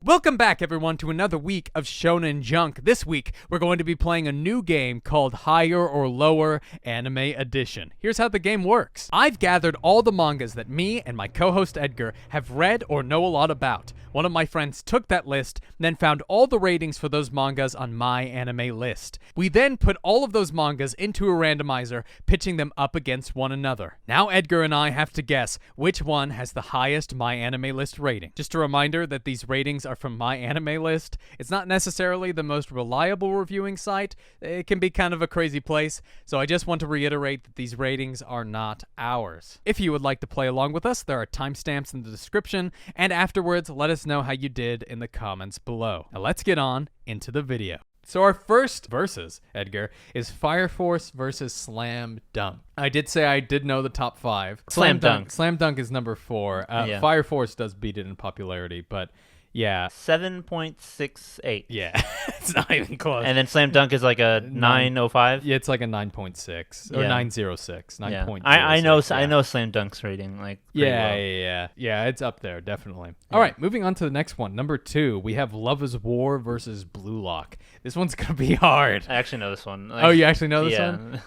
Welcome back, everyone, to another week of Shonen Junk. This week, we're going to be playing a new game called Higher or Lower Anime Edition. Here's how the game works. I've gathered all the mangas that me and my co-host Edgar have read or know a lot about. One of my friends took that list, then found all the ratings for those mangas on my anime list. We then put all of those mangas into a randomizer, pitching them up against one another. Now Edgar and I have to guess which one has the highest my anime list rating. Just a reminder that these ratings are from my anime list. It's not necessarily the most reliable reviewing site. It can be kind of a crazy place, so I just want to reiterate that these ratings are not ours. If you would like to play along with us, there are timestamps in the description, and afterwards, let us know how you did in the comments below. Now let's get on into the video. So our first versus, Edgar, is Fire Force versus Slam Dunk. I did say I did know the top 5. Slam Dunk. Slam Dunk is number 4. Yeah. Fire Force does beat it in popularity, but yeah. 7.68. Yeah, it's not even close. And then Slam Dunk is like a 905. Yeah, it's like a 9.6 or 906. 9.06. I know Slam Dunk's rating like pretty low. Yeah, it's up there definitely. All right, moving on to the next one. Number 2, we have Love is War versus Blue Lock. This one's gonna be hard. I actually know this one. Oh, you actually know this one?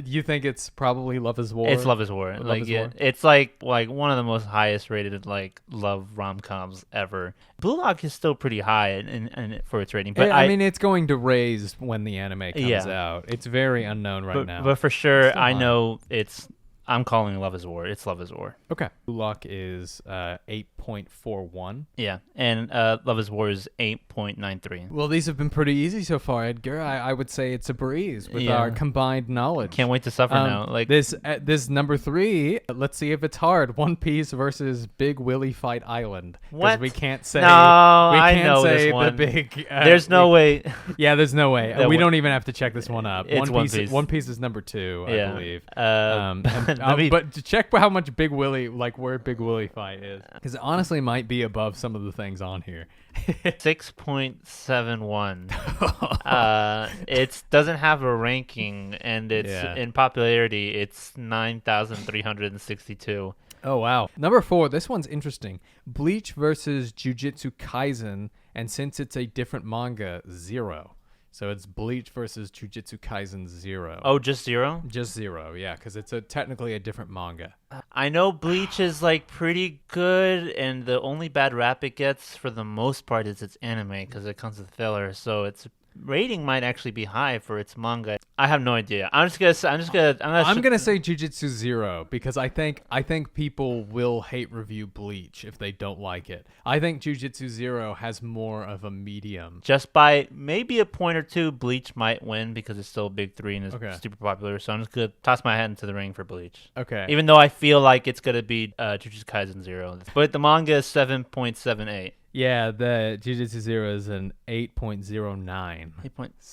You think it's probably Love is War? It's Love is War. It's like one of the most highest rated love rom-coms ever. Blue Lock is still pretty high in for its rating, but I mean it's going to raise when the anime comes out. It's very unknown right now. But for sure, I know I'm calling Love is War. It's Love is War. Okay. Blue Lock is 8.41. Yeah, and Love is War is 8.93. Well, these have been pretty easy so far, Edgar. I would say it's a breeze with our combined knowledge. Can't wait to suffer now. This number 3. Let's see if it's hard. One Piece versus Big Willie Fight Island. What? We can't say. No, I know say this one. The big. There's no way. Yeah, there's no way. We don't even have to check this one up. It's One Piece. One Piece is number 2, I believe. But to check how much Big Willie, where Big Willie Fight is, because it honestly might be above some of the things on here. 6.71. It doesn't have a ranking, and it's in popularity. It's 9,362. Oh wow. Number 4. This one's interesting. Bleach versus Jujutsu Kaisen, and since it's a different manga, 0. So it's Bleach versus Jujutsu Kaisen 0. Oh, just 0? Just 0, yeah, because it's technically a different manga. I know Bleach is pretty good, and the only bad rap it gets for the most part is its anime because it comes with filler. So its rating might actually be high for its manga. I have no idea. I'm gonna say Jujutsu 0 because I think people will hate review Bleach if they don't like it. I think Jujutsu 0 has more of a medium. Just by maybe a point or two, Bleach might win because it's still a big 3 and is super popular. So I'm just gonna toss my hat into the ring for Bleach. Okay. Even though I feel like it's gonna be Jujutsu Kaisen 0, but the manga is 7.78. Yeah, the Jujutsu 0 is an 8.09.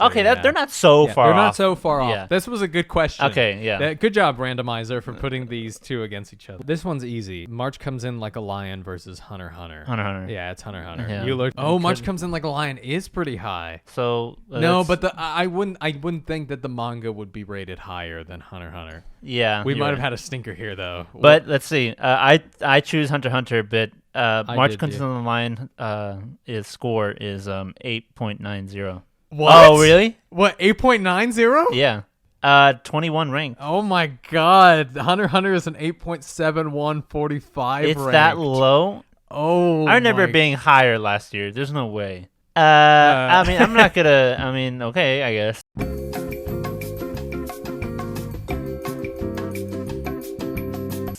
Okay, they're not so far off. They're not so far off. Yeah. This was a good question. Okay, yeah. Good job, randomizer, for putting these two against each other. This one's easy. March Comes In Like a Lion versus HunterXHunter. HunterXHunter. Yeah, it's HunterXHunter. Yeah. You looked. Oh, March Comes In Like a Lion is pretty high. So no, but I wouldn't think that the manga would be rated higher than HunterXHunter. Yeah, we might have had a stinker here though. But let's see. I choose HunterXHunter, but March Comes In the Line his score is 8.90. What? Oh, really? What, 8.90? Yeah. 21 ranked. Oh my god. HunterXHunter is an 8.7145 It's ranked. that low? Oh, I remember it being higher last year. There's no way. I mean, I'm not gonna. I mean, okay, I guess.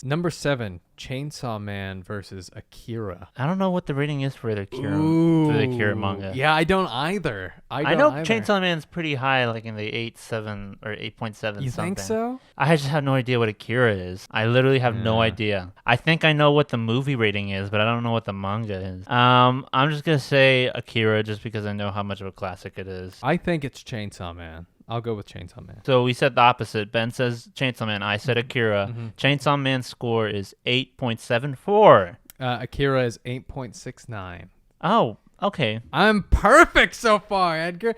Number 7, Chainsaw Man versus Akira. I don't know what the rating is for the Akira, manga. Yeah, I don't either. I know Chainsaw Man's pretty high, like in the 8.7 or 8.7. You think so? I just have no idea what Akira is. I literally have no idea. I think I know what the movie rating is, but I don't know what the manga is. I'm just gonna say Akira just because I know how much of a classic it is. I think it's Chainsaw Man. I'll go with Chainsaw Man. So we said the opposite. Ben says Chainsaw Man. I said Akira. Mm-hmm. Chainsaw Man's score is 8.74. Akira is 8.69. Oh, okay. I'm perfect so far, Edgar.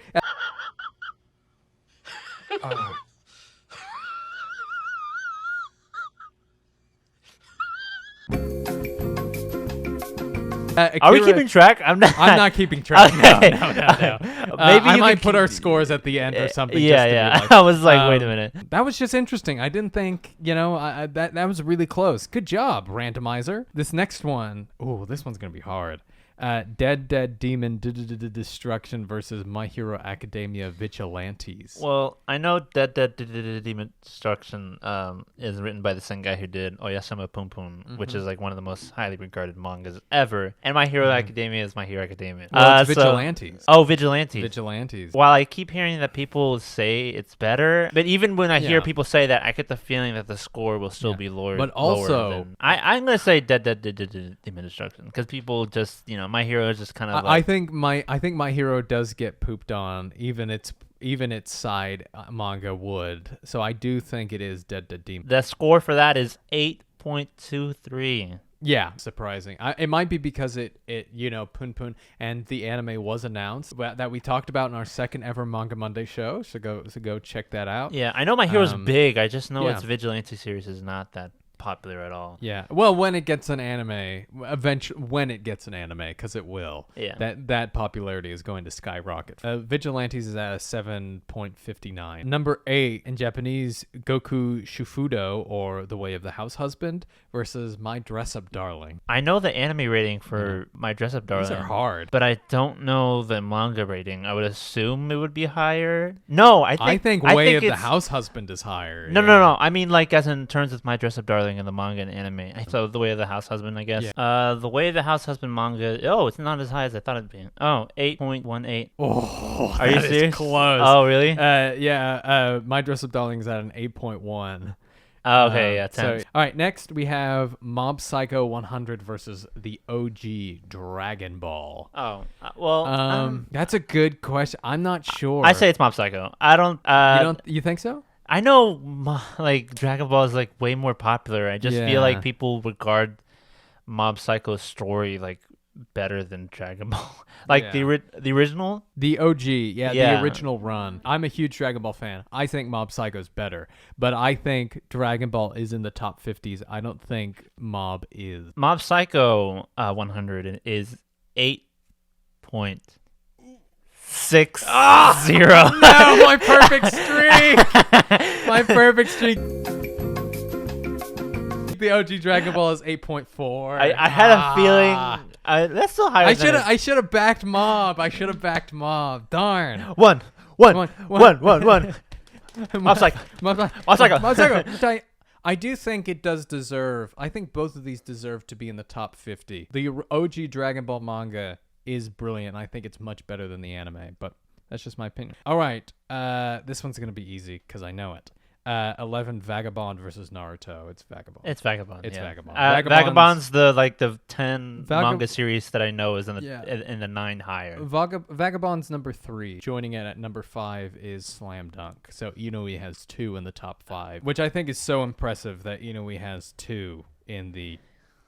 Are we keeping track? I'm not. I'm not keeping track. Okay. No. Maybe I you might can put our scores at the end or something. Yeah, just to yeah. be like, I was like, wait a minute. That was just interesting. I didn't think, that was really close. Good job, randomizer. This next one, this one's gonna be hard. Dead Demon Destruction versus My Hero Academia Vigilantes. Well, I know Dead Demon Destruction is written by the same guy who did Oyasama PunPun, which is like one of the most highly regarded mangas ever. And My Hero Academia is My Hero Academia. Well, it's Vigilantes. Vigilantes. While I keep hearing that people say it's better, but even when I hear people say that, I get the feeling that the score will still be lower. But also, lower than, I'm gonna say Dead Demon Destruction because people just My Hero is just kind of. I think My Hero does get pooped on. Even its side manga would. So I do think it is Dead Demon. The score for that is 8.23. Yeah, surprising. It might be because it PunPun and the anime was announced that we talked about in our second ever Manga Monday show. So go check that out. Yeah, I know My Hero's big. I just know its Vigilante series is not that popular at all. Yeah. Well, when it gets an anime, because it will. Yeah. That popularity is going to skyrocket. Vigilantes is at a 7.59. Number 8 in Japanese, Goku Shufudo, or The Way of the House Husband, versus My Dress Up Darling. I know the anime rating for My Dress Up Darling. These are hard. But I don't know the manga rating. I would assume it would be higher. No, I think Way of the House Husband is higher. No. I mean, like, as in terms of My Dress Up Darling and the manga and anime. So The Way of the House Husband, I guess. Yeah. The Way of the House Husband manga. It's not as high as I thought it'd be. 8.18. Oh, are you serious? Close. Oh, really? Yeah. My Dress Up Darling is at an 8.1. Oh, okay, 10. So, all right, next we have Mob Psycho 100 versus the OG Dragon Ball. Oh, well, that's a good question. I'm not sure. I say it's Mob Psycho. I don't. You think so? I know, like, Dragon Ball is, like, way more popular. I just feel like people regard Mob Psycho's story, like, better than Dragon Ball. Like, the original? The OG, the original run. I'm a huge Dragon Ball fan. I think Mob Psycho's better. But I think Dragon Ball is in the top 50s. I don't think Mob is. Mob Psycho 100 is 8.60. No, my perfect streak. My perfect streak. The OG Dragon Ball is 8.4. I had a feeling. That's still higher. I should have backed Mob. Darn. One. Mob Psycho. I do think it does deserve. I think both of these deserve to be in the top 50. The OG Dragon Ball manga is brilliant. I think it's much better than the anime, but that's just my opinion. All right, this one's gonna be easy because I know it. 11 Vagabond versus Naruto. It's Vagabond. It's Vagabond. Vagabond's the 10 manga series that I know is in the 9 higher. Vagabond's number 3. Joining it at number 5 is Slam Dunk. So Inoue has 2 in the top 5, which I think is so impressive that Inoue has 2 in the.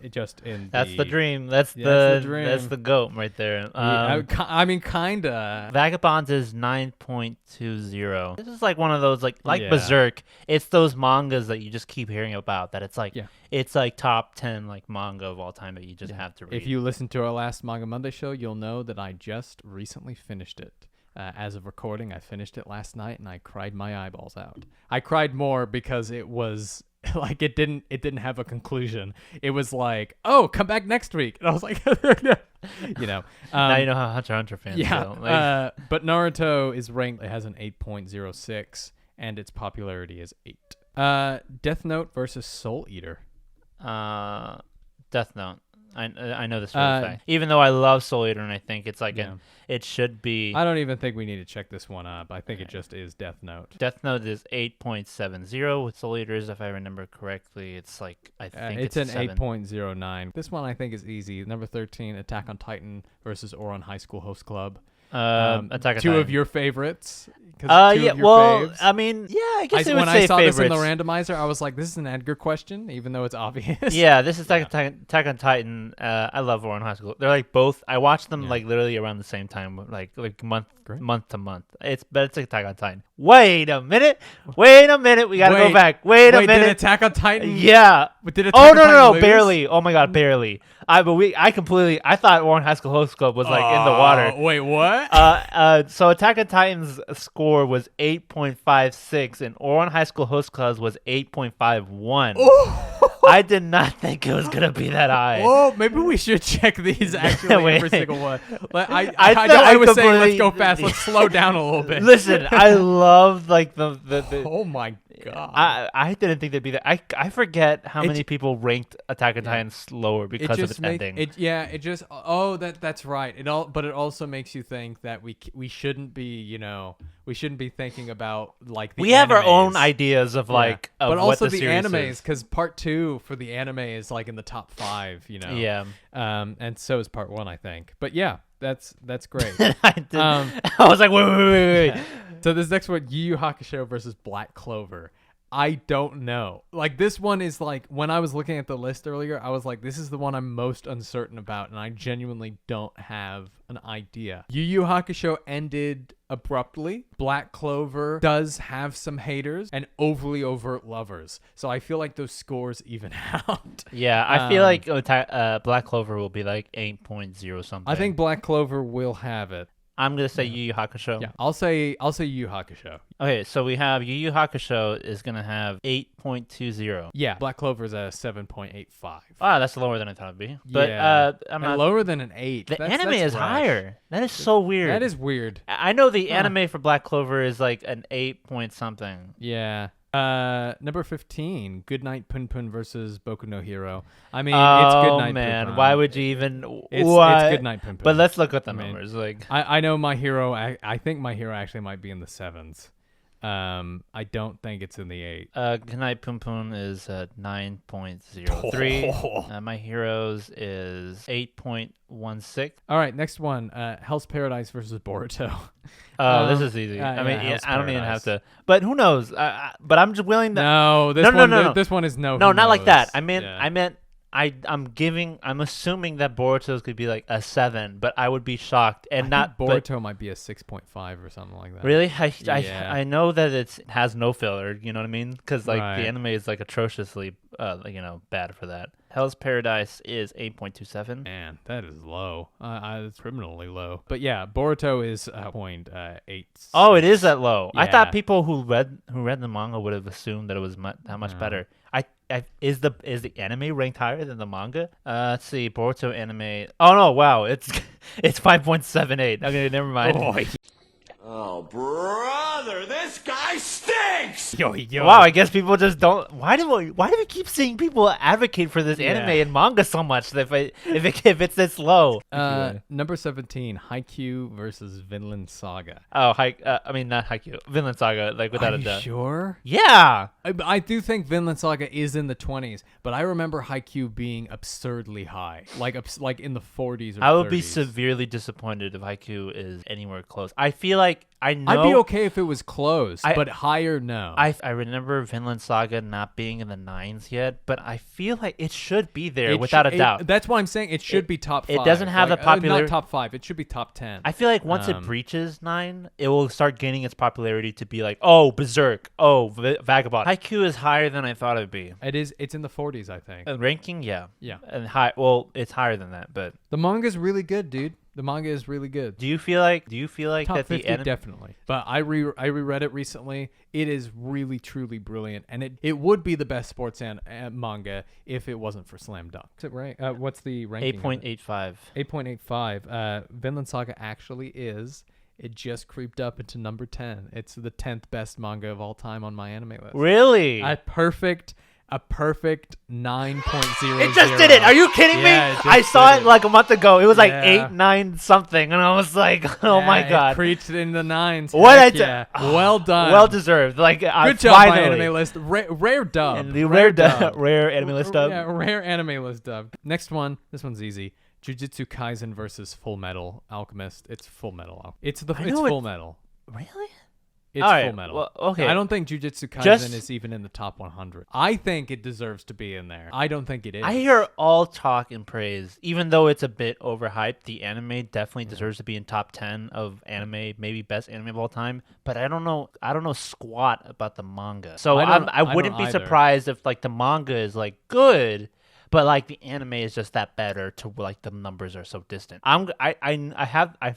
That's the dream. That's the dream. That's the GOAT right there. I mean, kinda. Vagabonds is 9.20. This is like one of those like Beserk. It's those mangas that you just keep hearing about. That it's like it's like top 10 like manga of all time that you just have to read. If you listen to our last Manga Monday show, you'll know that I just recently finished it. As of recording, I finished it last night, and I cried my eyeballs out. I cried more because it was. Like it didn't have a conclusion. It was like, oh, come back next week, and I was like, now you know how HunterXHunter fans feel. But Naruto is ranked. It has an 8.06, and its popularity is 8. Death Note versus Soul Eater. Death Note. I know this for a fact. Even though I love Soul Eater and I think it's like it should be. I don't even think we need to check this one up. I think it just is Death Note. Death Note is 8.70 with Soul Eaters, if I remember correctly. It's like I think it's an 8.09. This one I think is easy. Number 13, Attack on Titan versus Ouran High School Host Club. Attack on Titan. 2 of your favorites. Faves. I mean, I guess when I saw this in the randomizer, I was like, this is an Edgar question, even though it's obvious. Yeah, this is Attack on Titan. I love Ouran High School. They're like both. I watched them like literally around the same time, like month to month. It's Attack on Titan. Wait a minute. We gotta go back. Wait a minute. Did Attack on Titan? Yeah. Did Attack Oh on Titan no, lose? barely. Oh my god, barely. I thought Ouran High School Host Club was like in the water. Wait, what? So Attack on Titan's score was 8.56 and Ouran High School Host Club was 8.51. I did not think it was gonna be that high. Oh, maybe we should check these actually Wait. every single one. I I was saying let's completely- go fast. Let's slow down a little bit. Listen, I love like the Oh my god. I didn't think they'd be that. I forget how many people ranked Attack on Titan slower because of its ending. That's right. But it also makes you think that we shouldn't be, we shouldn't be thinking about like the We have our animes. own ideas of like of but what also the the series animes is. because part 2 for the anime is like in the top 5, Yeah. and so is part 1, I think. But yeah, that's great. I was like, wait. So this next one, Yu Yu Hakusho versus Black Clover. I don't know. Like, this one is like, when I was looking at the list earlier, I was like, this is the one I'm most uncertain about, and I genuinely don't have an idea. Yu Yu Hakusho ended abruptly. Black Clover does have some haters and overly overt lovers. So I feel like those scores even out. Yeah, I feel like Black Clover will be like 8.0 something. I think Black Clover will have it. I'm gonna say Yu Yu Hakusho. Yeah, I'll say Yu Yu Hakusho. Okay, so we have Yu Yu Hakusho is gonna have 8.20. Yeah, Black Clover's a 7.85. Wow, that's lower than I thought it'd be. But Yeah. I'm And not. lower than an 8. The That's anime is rash. higher. That is so weird. That is weird. I know the anime for Black Clover is like an 8 point something. Yeah. Number 15, Goodnight PunPun versus Boku no Hero. I mean, it's Goodnight man, PunPun. why would you even? It's what? Goodnight PunPun. But let's look at the I mean, numbers. Like, I know My Hero. I think My Hero actually might be in the 7s. I don't think it's in the 8. Goodnight PunPun is 9.03. My Heroes is 8.16. All right, next one, Hell's Paradise versus Boruto. This is easy. I mean, Hell's I don't even have Paradise. to. But who knows? But I'm just willing to. No, this No, one. no. This one is no. No, who not like that. knows. I meant. I'm assuming that Boruto's could be like a 7, but I would be shocked and I not. think But Boruto might be a 6.5 or something like that. really, Yeah. I know that it has no filler. You know what I mean? Because like Right. the anime is like atrociously, bad for that. Hell's Paradise is 8.27. Man, that is low. It's criminally low. But yeah, Boruto is 0.8. Oh, it is that low. I Yeah. thought people who read the manga would have assumed that it was that much better. Is the anime ranked higher than the manga? Let's see, Boruto anime. Oh no, wow, it's 5.78. Okay, never mind. Oh, brother, this guy stinks! Yo. Wow, I guess people just don't. Why do we keep seeing people advocate for this anime and manga so much? If it's this low. Number 17, Haikyuu versus Vinland Saga. Oh, I mean not Haikyuu, Vinland Saga, like without Are a you doubt. sure? Yeah. I do think Vinland Saga is in the 20s, but I remember Haikyuu being absurdly high, like in the 40s or I would be 30s. severely disappointed if Haikyuu is anywhere close. I feel like I know. I'd be okay if it was close, but higher, no. I remember Vinland Saga not being in the 9s yet, but I feel like it should be there without a doubt. That's why I'm saying it should be top 5. It doesn't have the popular. Not top 5. It should be top 10. I feel like once it breaches 9, it will start gaining its popularity to be like, oh, Beserk, oh, Vagabond. Haikyuu is higher than I thought it would be. It's in the 40s, I think. Ranking, yeah. Yeah. And high. Well, it's higher than that, but The manga's really good, dude. The manga is really good. do you feel like Top that 50, the anime? definitely. But I reread it recently. It is really, truly brilliant. And it would be the best sports manga if it wasn't for Slam Dunk. Is it right? What's the ranking? 8.85. 8.85. Vinland Saga actually is. It just creeped up into number 10. It's the 10th best manga of all time on my anime list. Really? A perfect 9.0. It just did it. Are you kidding me? I saw it like a month ago. It was like 8, 9 something, and I was like, oh my god. It preached in the 9s. What Heck I yeah. Well done. Well deserved. Like Good job, finally. my anime list. Rare dub. And the rare anime list dub. Yeah, rare anime list dub. Next one. This one's easy. Jujutsu Kaisen versus FullMetal Alchemist. It's FullMetal. It's I know FullMetal. Really? It's All right, Full Metal. well, okay. I don't think Jujutsu Kaisen Just- is even in the top 100. I think it deserves to be in there. I don't think it is. I hear all talk and praise, even though it's a bit overhyped. The anime definitely deserves to be in top 10 of anime, maybe best anime of all time. But I don't know squat about the manga. So I wouldn't be either. surprised if like the manga is like good, but like the anime is just that better. To like the numbers are so distant. I've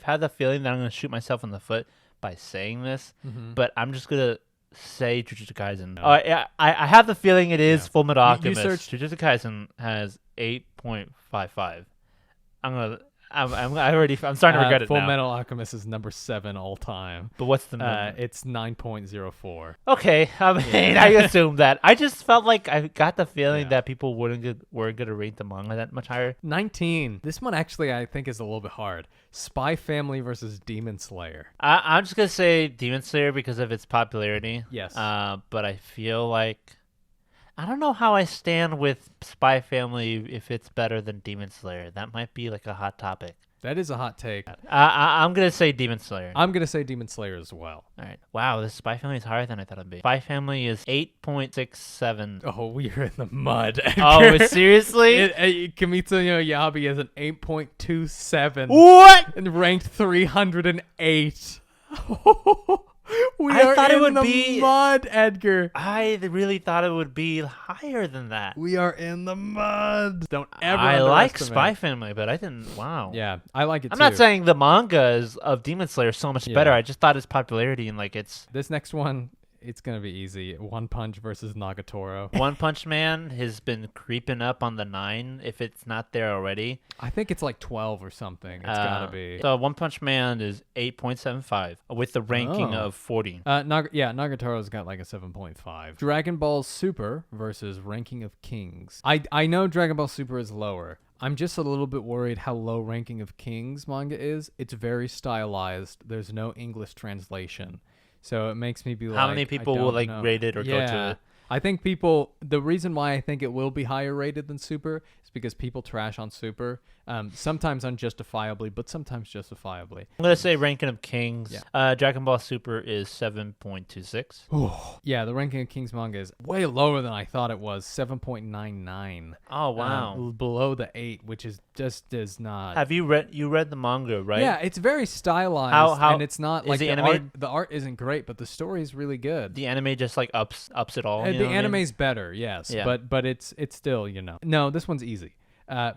had the feeling that I'm gonna shoot myself in the foot by saying this, but I'm just gonna say Jujutsu Kaisen. Yeah, I have the feeling it is Full Metal Alchemist. Jujutsu Kaisen has 8.55. I'm starting to regret it Full now. Metal Alchemist is number 7 all time. But what's the number? It's 9.04. Okay, I mean, I assume that. I just felt like I got the feeling that people weren't gonna rate the manga that much higher. 19. This one actually I think is a little bit hard. Spy Family versus Demon Slayer. I'm just gonna say Demon Slayer because of its popularity. Yes. But I feel like I don't know how I stand with Spy Family if it's better than Demon Slayer. That might be like a hot topic. That is a hot take. I'm gonna say Demon Slayer. I'm going to say Demon Slayer as well. All right. Wow, this Spy Family is higher than I thought it'd be. Spy Family is 8.67. Oh, we are in the mud. Oh, seriously? Kimetsu no Yabi is an 8.27. What? And ranked 308. I thought it would the be mud, Edgar. I really thought it would be higher than that. We are in the mud. Don't ever I like underestimate. Spy Family, but I didn't. Wow. Yeah, I like it I'm too. not saying the manga of Demon Slayer is so much better. Yeah. I just thought its popularity and like its This next one, it's going to be easy. One Punch versus Nagatoro. One Punch Man has been creeping up on the 9 if it's not there already. I think it's like 12 or something. It's got to be. So One Punch Man is 8.75 with the ranking of 40. Nagatoro's got like a 7.5. Dragon Ball Super versus Ranking of Kings. I know Dragon Ball Super is lower. I'm just a little bit worried how low Ranking of Kings manga is. It's very stylized. There's no English translation. So it makes me be like, How many people will like rate it or go to it? I think people, the reason why I think it will be higher rated than Super is because people trash on Super, sometimes unjustifiably, but sometimes justifiably. I'm going to say Ranking of Kings. Dragon Ball Super is 7.26. Yeah, the Ranking of Kings manga is way lower than I thought it was, 7.99. Oh, wow. Below the 8, which is just does not. Have you read the manga, right? Yeah, it's very stylized, How and it's not is like the the anime- art isn't great, but the story is really good. The anime just like ups it all. The you know what I mean? anime's better, yes, Yeah. but it's still, No, this one's easy.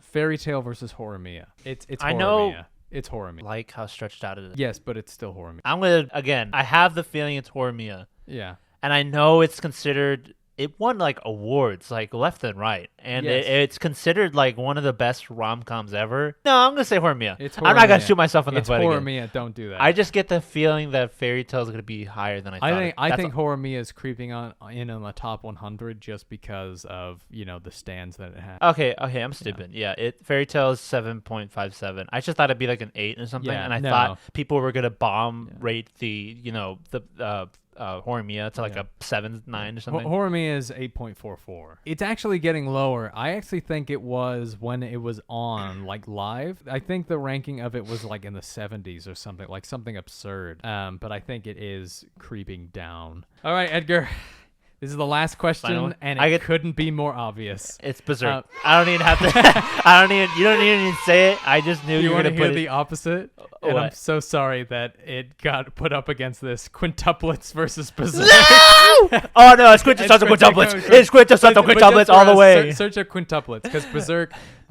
Fairytale versus Horimiya. It's I Horimiya. know- It's Horimiya. Like how stretched out it is. Yes, but it's still Horimiya. I'm going to, again, I have the feeling it's Horimiya. Yeah. And I know it's considered, it won like awards like left and right. And Yes. it's considered like one of the best rom-coms ever. No, I'm going to say Horimiya. It's I'm not going Horimiya. to shoot myself in the It's foot again. Horimiya. Don't do that. I just get the feeling that Fairytale is going to be higher than I thought. I think Horimiya is creeping in on the top 100 just because of the stands that it has. Okay, I'm stupid. Yeah, Fairytale is 7.57. I just thought it'd be like an 8 or something, Yeah, and I no. thought people were gonna rate the Horimiya to like a 7, 9 or something. Horimiya is 8.44. It's actually getting lower. I actually think it was when it was on like live. I think the ranking of it was like in the 70s or something, like something absurd. But I think it is creeping down. All right, Edgar. This is the last question, Finally. and it couldn't be more obvious. It's Beserk. I don't even have to. You don't even say it. I just knew you were want gonna to hear put the it. opposite? And I'm What? so sorry that it got put up against this Quintuplets versus Beserk. Oh no, it's Quintessential Quintuplets. It's Quintessential Quintuplets all the way. Search up Quintuplets because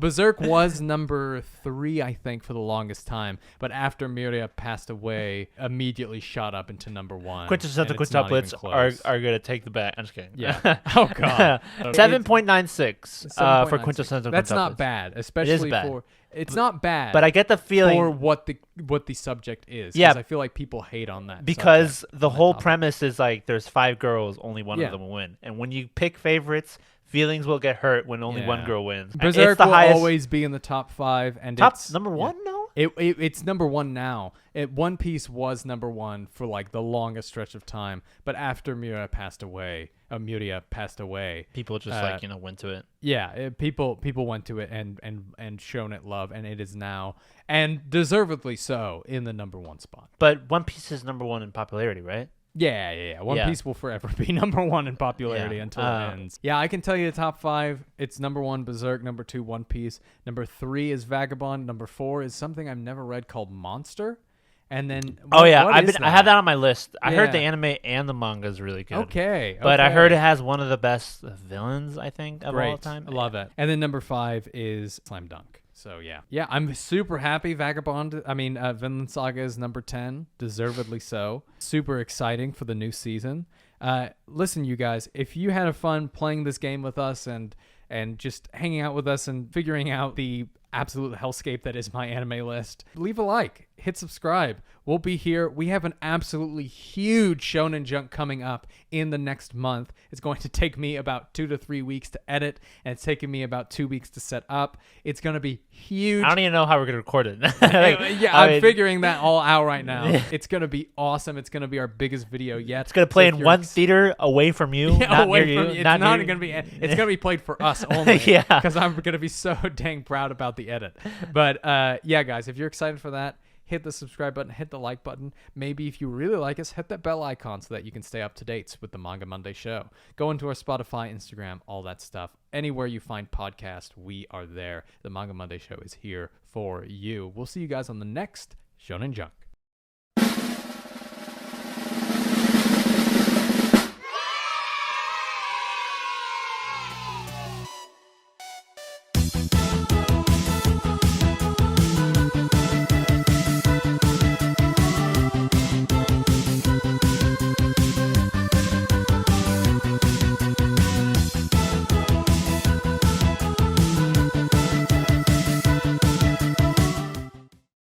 Berserk was number 3, I think, for the longest time. But after Miria passed away, immediately shot up into number 1. Quintessential and it's not even Quintuplets close. are gonna take the bet. I'm just kidding. Yeah. Oh god. 7.96 for Quintessential Quintuplets. That's not bad, especially bad. for. It's not bad. But I get the feeling for what the subject is. Yeah. 'cause I feel like people hate on that because subject, the on that whole topic. premise is like there's 5 girls, only one Yeah. of them will win, and when you pick favorites, feelings will get hurt when only one Yeah. girl wins. And Berserk it's the will highest always be in the top 5, and top it's number yeah. 1. No, It's number 1 now. One Piece was number 1 for like the longest stretch of time, but after Miria passed away, people just went to it. Yeah, people went to it and shown it love, and it is now, and deservedly so, in the number 1 spot. But One Piece is number 1 in popularity, right? Yeah. One Yeah. Piece will forever be number one in popularity Yeah. until it ends. Yeah, I can tell you the top 5. It's number 1, Berserk. Number 2, One Piece. Number 3 is Vagabond. Number 4 is something I've never read called Monster. And then, Oh yeah, what is I have that on my list. I heard the Yeah. anime and the manga is really good. Okay. But I okay. heard it has one of the best villains, I think, of all Great. time. I love it. And then number 5 is Slam Dunk. So yeah, I'm super happy. Vinland Saga is number 10, deservedly so. Super exciting for the new season. Listen, you guys, if you had a fun playing this game with us and just hanging out with us and figuring out the absolute hellscape that is my anime list, leave a like, hit subscribe. We'll be here. We have an absolutely huge Shonen Junk coming up in the next month. It's going to take me about 2 to 3 weeks to edit, and it's taking me about 2 weeks to set up. It's going to be huge. I don't even know how we're gonna record it. I'm figuring that all out right now. It's going to be awesome. It's going to be our biggest video yet. It's gonna play in one theater away from you, not away near from you. It's not not near going to be. It's going to be played for us only. Yeah. Because I'm going to be so dang proud about the edit. But yeah, guys, if you're excited for that, hit the subscribe button, hit the like button. Maybe if you really like us, hit that bell icon so that you can stay up to date with the Manga Monday show. Go into our Spotify, Instagram, all that stuff. Anywhere you find podcasts, we are there. The Manga Monday show is here for you. We'll see you guys on the next Shonen Junk.